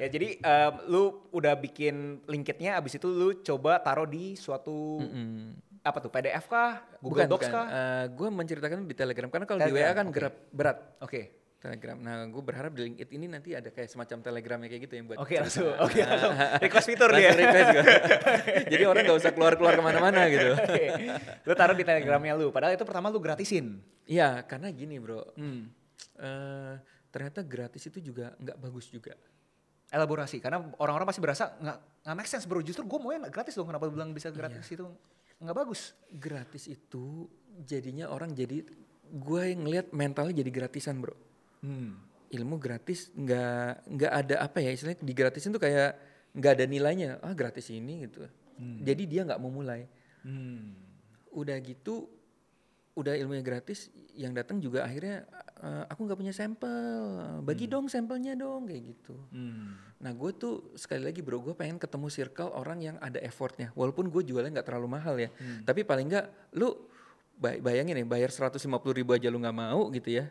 Ya jadi lu udah bikin LinkedIn-nya, abis itu lu coba taruh di suatu apa tuh, PDF kah? Google Docs kah? Gue menceritakan di Telegram karena kalau di WA kan berat. Oke. Telegram. Nah, gue berharap di LinkedIn ini nanti ada kayak semacam Telegramnya kayak gitu yang buat. Oke, langsung request fitur dia. Request juga. Jadi orang nggak usah keluar kemana-mana gitu. Lu taruh di Telegramnya lu. Padahal itu pertama lu gratisin. Iya, karena gini bro. Ternyata gratis itu juga nggak bagus juga. Elaborasi, karena orang-orang pasti berasa nggak make sense bro. Justru gue mau yang gratis dong. Kenapa lu bilang bisa gratis itu nggak bagus? Gratis itu jadinya orang jadi, gue yang ngelihat mentalnya jadi gratisan bro. Ilmu gratis nggak ada apa ya istilahnya, digratisin tuh kayak nggak ada nilainya, gratis ini gitu. Jadi dia nggak mau mulai. Udah gitu, udah ilmunya gratis, yang datang juga akhirnya aku nggak punya sampel, bagi dong sampelnya dong kayak gitu. Nah gue tuh sekali lagi bro, gue pengen ketemu circle orang yang ada effortnya, walaupun gue jualnya nggak terlalu mahal ya, tapi paling nggak lu bayangin ya, bayar 150.000 aja lu nggak mau gitu ya.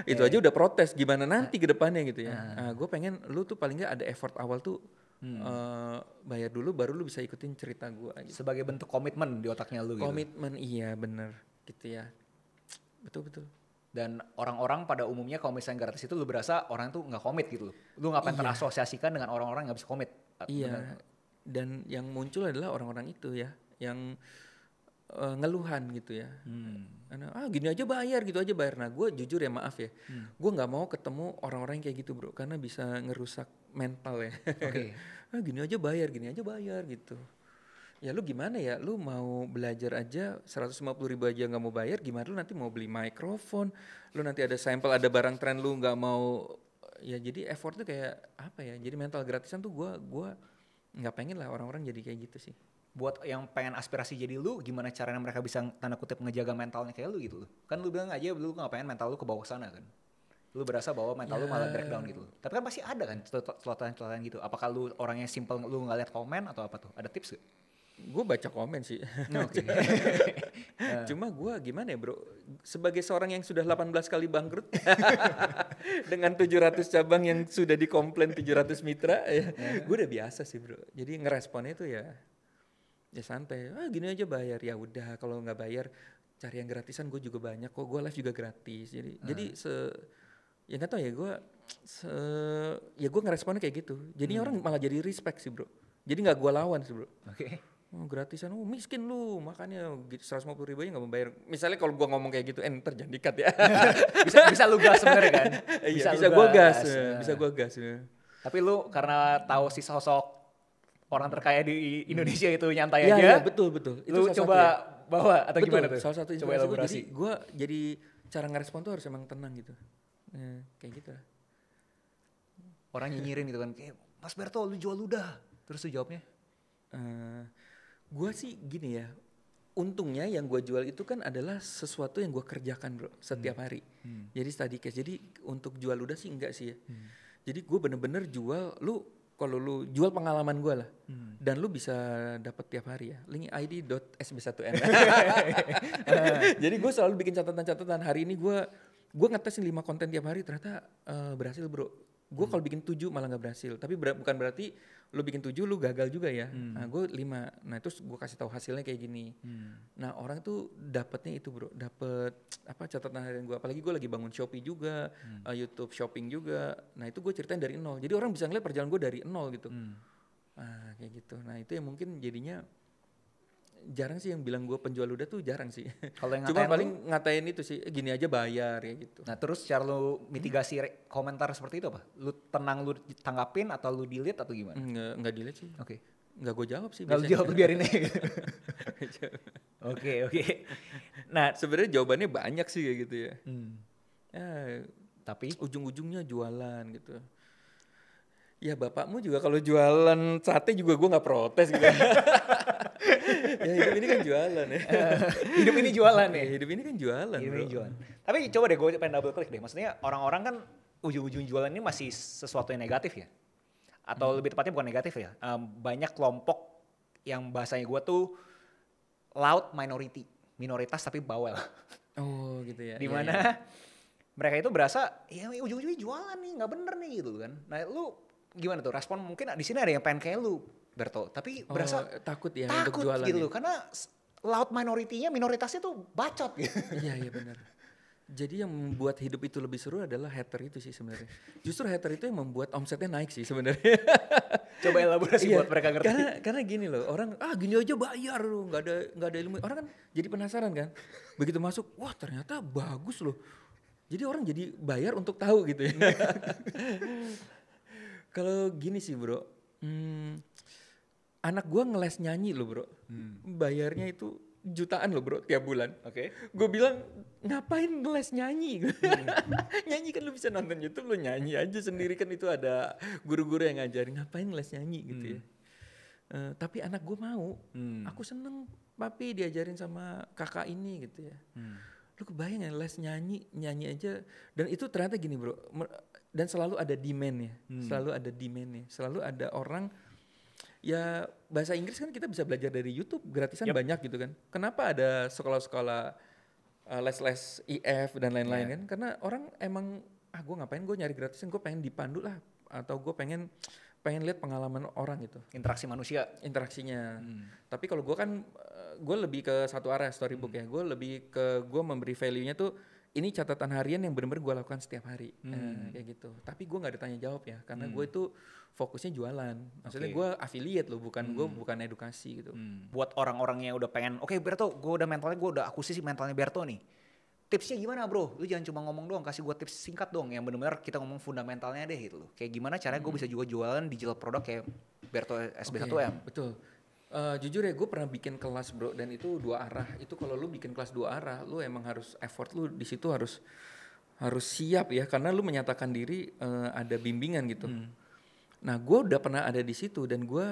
Itu aja udah protes, gimana nanti ke depannya gitu ya. Nah, gue pengen lu tuh paling nggak ada effort awal tuh bayar dulu baru lu bisa ikutin cerita gue gitu. Sebagai bentuk komitmen di otaknya lu gitu. Komitmen iya bener gitu ya. Betul. Dan orang-orang pada umumnya kalau misalnya gratis itu lu berasa orang tuh nggak komit gitu. Lu ngapain terasosiasikan dengan orang-orang yang nggak bisa komit. Iya. Bener. Dan yang muncul adalah orang-orang itu ya, yang ngeluhan gitu ya. Karena gini aja bayar, gitu aja bayar. Nah gue jujur ya maaf ya, gue nggak mau ketemu orang-orang yang kayak gitu bro, karena bisa ngerusak mental ya. Oke. Gini aja bayar gitu. Ya lu gimana ya, lu mau belajar aja 150.000 aja nggak mau bayar, gimana lu nanti mau beli mikrofon, lu nanti ada sampel, ada barang tren lu nggak mau, ya jadi effortnya kayak apa ya, jadi mental gratisan tuh gue nggak pengen lah orang-orang jadi kayak gitu sih. Buat yang pengen aspirasi jadi lu, gimana caranya mereka bisa tanda kutip ngejaga mentalnya kayak lu gitu? Kan lu bilang aja lu nggak pengen mental lu ke bawah sana kan? Lu berasa bahwa mental lu malah breakdown gitu. Tapi kan pasti ada kan celotehan-celotehan gitu. Apakah lu orangnya simple, lu nggak lihat komen atau apa tuh? Ada tips gak? Gue baca komen sih. Oke. Cuma gue gimana ya bro, sebagai seorang yang sudah 18 kali bangkrut dengan 700 cabang yang sudah dikomplain 700 mitra ya, gue udah biasa sih bro. Jadi ngeresponnya itu ya santai, gini aja bayar, ya udah kalau nggak bayar cari yang gratisan, gue juga banyak kok, gue live juga gratis. Jadi ya nggak tahu ya gue ngeresponnya kayak gitu. Jadi orang malah jadi respect sih bro. Jadi nggak gue lawan sih bro. Oke. Gratisan, miskin lu, makanya 150.000 aja nggak membayar. Misalnya kalau gue ngomong kayak gitu, ntar jangan dikat ya. bisa lu gas sebenarnya kan? Bisa gue gas, bisa gue gas. Tapi lu karena tahu si sosok orang terkaya di Indonesia itu nyantai aja. Iya betul. Itu lu coba bawa atau gimana tuh? Salah satu coba inspirasi elaborasi. Gue jadi cara ngerespon tuh harus emang tenang gitu. Kayak gitu lah. Orang nyinyirin gitu kan, kayak Mas Berto lu jual udah. Terus lu jawabnya? Gue sih gini ya, untungnya yang gue jual itu kan adalah sesuatu yang gue kerjakan bro setiap hari. Jadi study case. Jadi untuk jual udah sih enggak sih ya. Jadi gue bener-bener jual kalau lu jual pengalaman gue lah, dan lu bisa dapat tiap hari ya. Link id.sb1n. Jadi gue selalu bikin catatan-catatan. Hari ini gue ngetesin 5 konten tiap hari, ternyata berhasil bro. Gue kalau bikin 7 malah nggak berhasil. Tapi bukan berarti lu bikin 7 lu gagal juga ya. Nah gue 5. Nah terus gue kasih tahu hasilnya kayak gini. Nah orang tuh dapetnya itu bro, dapet catatan harian gue. Apalagi gue lagi bangun Shopee juga, YouTube shopping juga. Nah itu gue ceritain dari nol. Jadi orang bisa ngeliat perjalanan gue dari nol gitu. Nah kayak gitu. Nah itu yang mungkin jadinya jarang sih yang bilang gue penjual udah tuh, jarang sih. Kalau yang cuma paling ngatain itu sih, gini aja bayar ya gitu. Nah terus cara lu mitigasi komentar seperti itu apa? Lu tenang, lu tanggapin atau lu delete atau gimana? Nggak delete sih. Oke. Nggak gue jawab sih. Nggak lu jawab, lu biarin aja. Oke. Nah sebenarnya jawabannya banyak sih kayak gitu ya. Tapi ujung-ujungnya jualan gitu. Ya bapakmu juga kalau jualan sate juga gue nggak protes gitu. Ya hidup ini kan jualan ya. Hidup ini jualan ya? Hidup ini kan jualan bro. Jualan. Tapi coba deh gue pengen double click deh. Maksudnya orang-orang kan ujung-ujung jualan ini masih sesuatu yang negatif ya? Atau lebih tepatnya bukan negatif ya. Banyak kelompok yang bahasanya gue tuh loud minority. Minoritas tapi bawel. Oh gitu ya. Dimana mereka itu berasa ya ujung-ujungnya jualan nih, gak bener nih gitu kan. Nah lu gimana tuh respon? Mungkin di sini ada yang pengen kayak lu Berto, tapi berasa takut ya untuk jualan gitu ya. loh, karena loud minority-nya, minoritasnya tuh bacot gitu. Iya benar. Jadi yang membuat hidup itu lebih seru adalah hater itu sih sebenarnya. Justru hater itu yang membuat omsetnya naik sih sebenarnya. Coba elaborasi buat mereka ngerti. Karena gini loh, orang gini aja bayar loh, nggak ada ilmu. Orang kan jadi penasaran kan. Begitu masuk, wah ternyata bagus loh. Jadi orang jadi bayar untuk tahu gitu ya. Kalau gini sih bro, anak gue ngeles nyanyi loh bro, bayarnya itu jutaan loh bro tiap bulan. Oke. Gue bilang ngapain ngeles nyanyi? Nyanyi kan lu bisa nonton YouTube, lu nyanyi aja sendiri kan, itu ada guru-guru yang ngajarin. Ngapain ngeles nyanyi gitu ya? Tapi anak gue mau, aku seneng papi diajarin sama kakak ini gitu ya. Lu kebayang ya les nyanyi aja, dan itu ternyata gini bro, dan selalu ada demand ya, selalu ada orang. Ya bahasa Inggris kan kita bisa belajar dari YouTube gratisan banyak gitu kan. Kenapa ada sekolah-sekolah les IF dan lain-lain kan, karena orang emang gue ngapain gue nyari gratisan, gue pengen dipandu lah, atau gue pengen lihat pengalaman orang gitu, Interaksi manusia. interaksinya. Tapi kalau gue kan gue lebih ke satu arah storybook ya, gue lebih ke gue memberi value-nya tuh ini catatan harian yang benar-benar gue lakukan setiap hari, kayak gitu. Tapi gue nggak ada tanya jawab ya, karena gue itu fokusnya jualan. Maksudnya gue affiliate loh, gue bukan edukasi gitu. Buat orang-orang yang udah pengen, oke Berto, gue udah akuisisi mentalnya Berto nih. Tipsnya gimana bro? Lu jangan cuma ngomong doang, kasih gue tips singkat dong yang benar-benar kita ngomong fundamentalnya deh gitu loh. Kayak gimana caranya gue bisa juga jualan digital produk kayak Berto SB1M. Betul. Jujur ya gue pernah bikin kelas bro, dan itu 2 arah. Itu kalau lu bikin kelas 2 arah, lu emang harus effort lu di situ harus siap ya, karena lu menyatakan diri ada bimbingan gitu. Nah gue udah pernah ada di situ, dan gue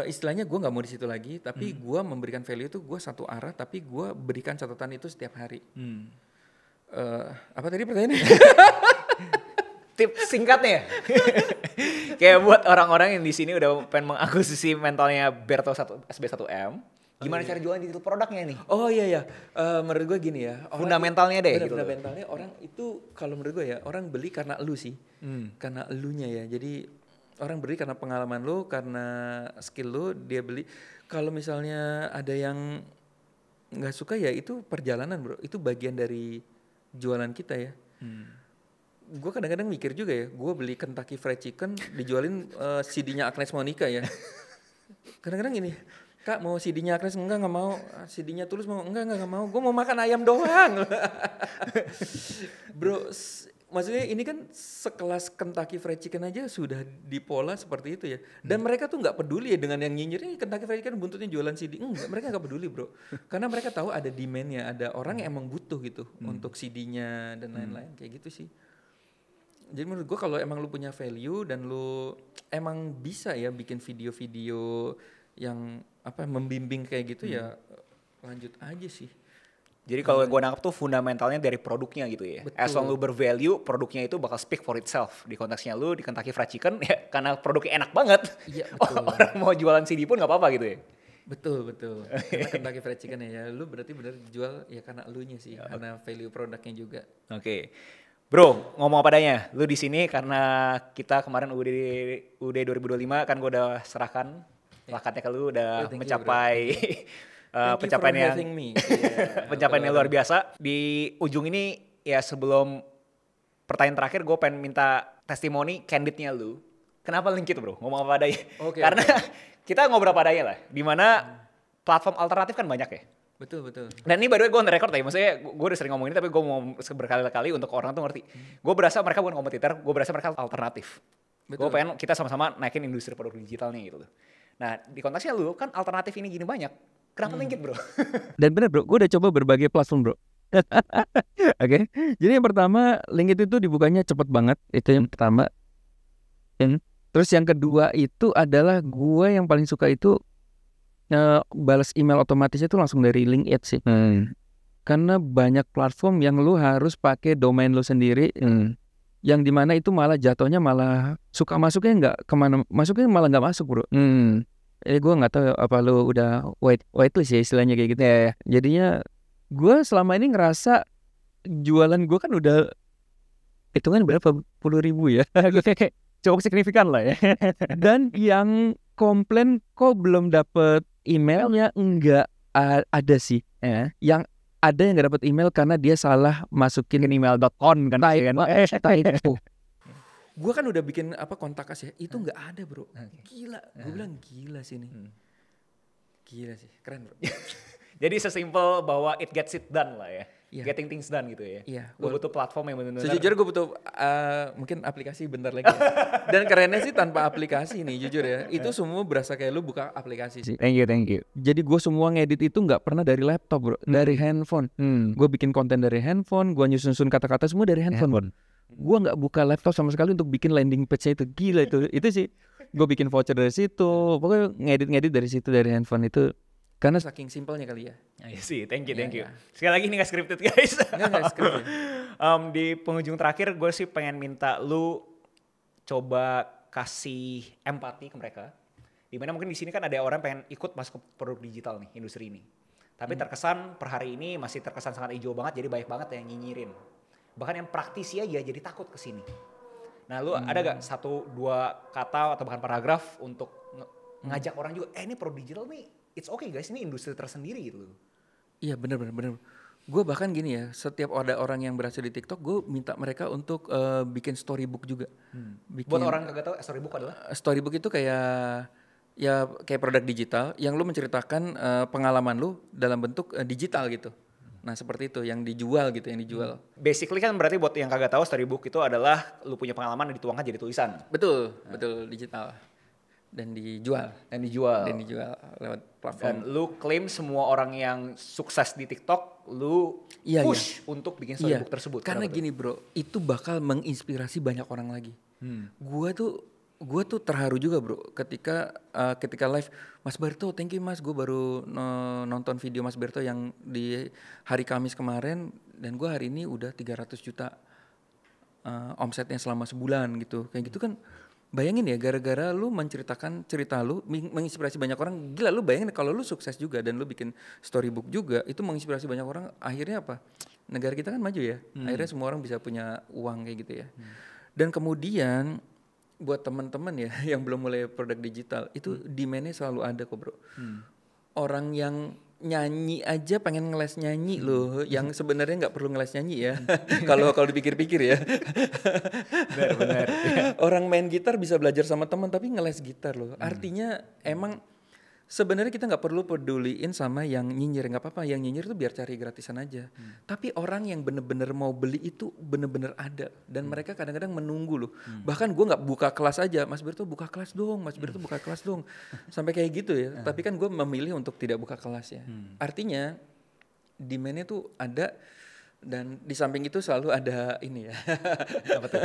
istilahnya gue nggak mau di situ lagi, tapi gue memberikan value itu gue satu arah, tapi gue berikan catatan itu setiap hari. Apa tadi pertanyaannya? Tips singkatnya kayak buat orang-orang yang di sini udah pengen mengakuisisi mentalnya Berto SB1M, gimana cara jualan digital produknya nih? Oh iya. Menurut gue gini ya. Fundamentalnya deh gitu. Fundamentalnya orang itu kalau menurut gue ya, orang beli karena elu sih. Karena elunya ya. Jadi orang beli karena pengalaman lu, karena skill lu, dia beli. Kalau misalnya ada yang nggak suka ya itu perjalanan bro. Itu bagian dari jualan kita ya. Gue kadang-kadang mikir juga ya, gue beli Kentucky Fried Chicken dijualin CD-nya Agnes Monica ya. Kadang-kadang gini, Kak mau CD-nya Agnes? Enggak mau. CD-nya Tulus mau? Enggak mau. Gue mau makan ayam doang. Bro, maksudnya ini kan sekelas Kentucky Fried Chicken aja sudah dipola seperti itu ya. Dan mereka tuh nggak peduli ya dengan yang nyinyir, Kentucky Fried Chicken buntutnya jualan CD. Enggak, mereka nggak peduli bro. Karena mereka tahu ada demand-nya, ada orang yang emang butuh gitu untuk CD-nya dan lain-lain kayak gitu sih. Jadi menurut gue kalau emang lu punya value dan lu emang bisa ya bikin video-video yang membimbing kayak gitu ya lanjut aja sih. Jadi kalau gue nangkep tuh fundamentalnya dari produknya gitu ya. Betul. As long lu bervalue, produknya itu bakal speak for itself. Di konteksnya lu di Kentucky Fried Chicken ya karena produknya enak banget. Iya betul. Orang mau jualan CD pun gak apa-apa gitu ya. Betul. Karena Kentucky Fried Chicken ya lu berarti benar jual ya karena elunya sih, karena value produknya juga. Oke. Bro, ngomong apa adanya. Lu di sini karena kita kemarin UD 2025 kan gue udah serahkan plakatnya ke lu udah mencapai pencapaian yang pencapaian yang luar biasa. Di ujung ini ya sebelum pertanyaan terakhir gue pengen minta testimoni candidnya lu. Kenapa link itu bro? Ngomong apa adanya. Karena kita ngobrol apa adanya lah. Dimana platform alternatif kan banyak ya. Betul. Dan ini by the way gue on the record ya, maksudnya gue udah sering ngomong ini tapi gue mau berkali-kali untuk orang tuh ngerti. Gue berasa mereka bukan kompetitor, gue berasa mereka alternatif. Gue pengen kita sama-sama naikin industri produk digitalnya gitu. Nah di konteksnya lu kan alternatif ini gini banyak, kenapa LinkedIn bro? Dan bener bro, gue udah coba berbagai platform bro. Oke. Jadi yang pertama LinkedIn itu dibukanya cepet banget, itu yang pertama. Terus yang kedua itu adalah gue yang paling suka itu balas email otomatisnya itu langsung dari LinkedIn sih. Karena banyak platform yang lu harus pakai domain lu sendiri, yang dimana itu malah jatuhnya malah suka masuknya nggak kemana, masuknya malah nggak masuk bro. Gue nggak tahu apa lu udah whitelist ya istilahnya kayak gitu ya. Jadinya gue selama ini ngerasa jualan gue kan udah hitungan berapa puluh ribu ya. Kayak cukup signifikan lah ya. Dan yang komplain kok belum dapet emailnya, enggak ada sih. Yang ada yang nggak dapet email karena dia salah masukin email.com kan. Gue kan udah bikin kontak us ya, itu nggak ada bro. Gila, gue bilang gila sih ini. Gila sih, keren bro. Jadi sesimpel bahwa it gets it done lah ya. Getting things done gitu ya. Iya. Gue butuh platform yang benar-benar. Sejujurnya gue butuh mungkin aplikasi bentar lagi. Dan kerennya sih tanpa aplikasi nih jujur ya. Itu semua berasa kayak lu buka aplikasi sih. Thank you. Jadi gue semua ngedit itu nggak pernah dari laptop bro, dari handphone. Gue bikin konten dari handphone, gue nyusun kata-kata semua dari handphone. Gue nggak buka laptop sama sekali untuk bikin landing page-nya itu. Gila itu sih. Gue bikin voucher dari situ. Pokoknya ngedit dari situ dari handphone itu. Karena saking simpelnya kali ya. Iya sih, thank you. Sekali lagi ini gak scripted guys. Nggak scripted. Di penghujung terakhir gue sih pengen minta lu coba kasih empati ke mereka. Dimana mungkin di sini kan ada orang pengen ikut masuk ke produk digital nih, industri ini. Tapi terkesan per hari ini masih terkesan sangat hijau banget, jadi banyak banget yang nyinyirin. Bahkan yang praktisi aja jadi takut ke sini. Nah lu ada gak 1-2 kata atau bahkan paragraf untuk ngajak orang juga, ini pro digital nih, it's okay guys, ini industri tersendiri gitu. Iya bener. Gue bahkan gini ya, setiap ada orang yang berhasil di TikTok, gue minta mereka untuk bikin storybook juga. Buat orang kagak tahu, storybook adalah? Storybook itu kayak produk digital yang lu menceritakan pengalaman lu dalam bentuk digital gitu. Nah seperti itu yang dijual gitu, yang dijual. Basically kan berarti buat yang kagak tahu, storybook itu adalah lu punya pengalaman yang dituangkan jadi tulisan. Betul digital dan dijual lewat platform. Dan lu klaim semua orang yang sukses di TikTok, lu push untuk bikin storybook tersebut. Karena gini bro, itu bakal menginspirasi banyak orang lagi. Gue tuh terharu juga bro ketika live Mas Berto, thank you Mas, gue baru nonton video Mas Berto yang di hari Kamis kemarin dan gue hari ini udah 300 juta omsetnya selama sebulan gitu. Kayak gitu kan, bayangin ya, gara-gara lu menceritakan cerita lu menginspirasi banyak orang. Gila, lu bayangin kalau lu sukses juga dan lu bikin storybook juga, itu menginspirasi banyak orang. Akhirnya apa? Negara kita kan maju ya. Akhirnya semua orang bisa punya uang kayak gitu ya. Dan kemudian buat teman-teman ya yang belum mulai produk digital, itu demand-nya selalu ada kok bro. Orang yang nyanyi aja pengen ngeles nyanyi loh, yang sebenarnya nggak perlu ngeles nyanyi ya. Kalau dipikir-pikir ya. Benar. Orang main gitar bisa belajar sama teman tapi ngeles gitar loh. Artinya emang sebenarnya kita nggak perlu peduliin sama yang nyinyir, nggak apa-apa. Yang nyinyir tuh biar cari gratisan aja. Tapi orang yang bener-bener mau beli itu bener-bener ada, dan mereka kadang-kadang menunggu loh. Bahkan gue nggak buka kelas aja, Mas Berto buka kelas dong, Mas Berto buka kelas dong, sampai kayak gitu ya. Tapi kan gue memilih untuk tidak buka kelas ya. Artinya demand-nya tuh ada. Dan di samping itu selalu ada ini ya, apa tuh?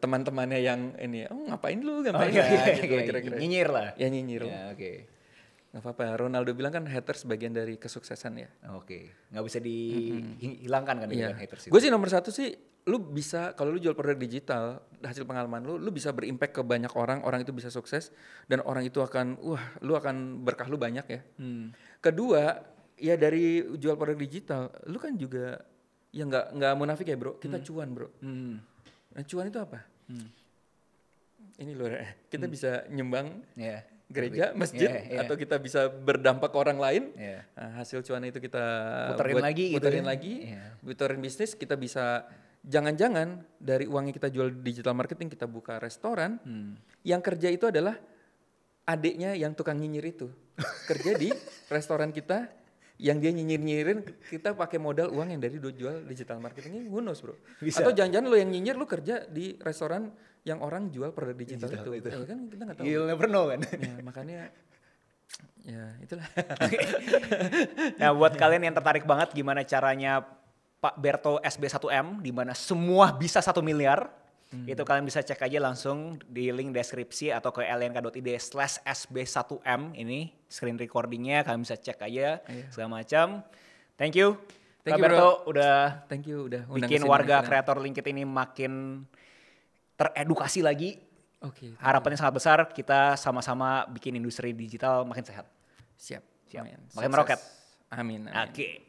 Teman-temannya yang ini, ngapain lu, ngapain kira-kira nyinyir lah. Ya nyinyir. Ya, oke. Nggak apa-apa. Ronaldo bilang kan haters bagian dari kesuksesan ya. Oke. Nggak bisa dihilangkan kan dengan haters itu. Gue sih nomor satu sih, lu bisa kalau lu jual produk digital, hasil pengalaman lu bisa berimpact ke banyak orang itu bisa sukses dan orang itu akan, lu akan berkah lu banyak ya. Kedua, ya dari jual produk digital, lu kan juga ya nggak munafik ya bro, kita cuan bro. Nah cuan itu apa? Ini loh, kita bisa nyumbang gereja, masjid, atau kita bisa berdampak ke orang lain. Nah, hasil cuan itu kita puterin lagi, puterin bisnis. Kita bisa jangan-jangan dari uang yang kita jual digital marketing kita buka restoran. Yang kerja itu adalah adiknya yang tukang nyinyir itu kerja di restoran kita. Yang dia nyinyirin, kita pakai modal uang yang dari jual digital marketingnya, who knows bro. Bisa. Atau jangan-jangan lo yang nyinyir, lo kerja di restoran yang orang jual produk digital itu. Ya kan kita nggak tahu. You'll never know kan. Ya, makanya ya itulah. Nah buat kalian yang tertarik banget gimana caranya Pak Berto SB1M, di mana semua bisa 1 miliar, itu kalian bisa cek aja langsung di link deskripsi atau ke lnk.id/sb1m, ini screen recordingnya, kalian bisa cek aja segala macam. Thank you Pak Berto udah bikin warga kreator LinkedIn ini makin teredukasi lagi. Harapannya sangat besar, kita sama-sama bikin industri digital makin sehat. Siap. Makin meroket. Amin. Oke.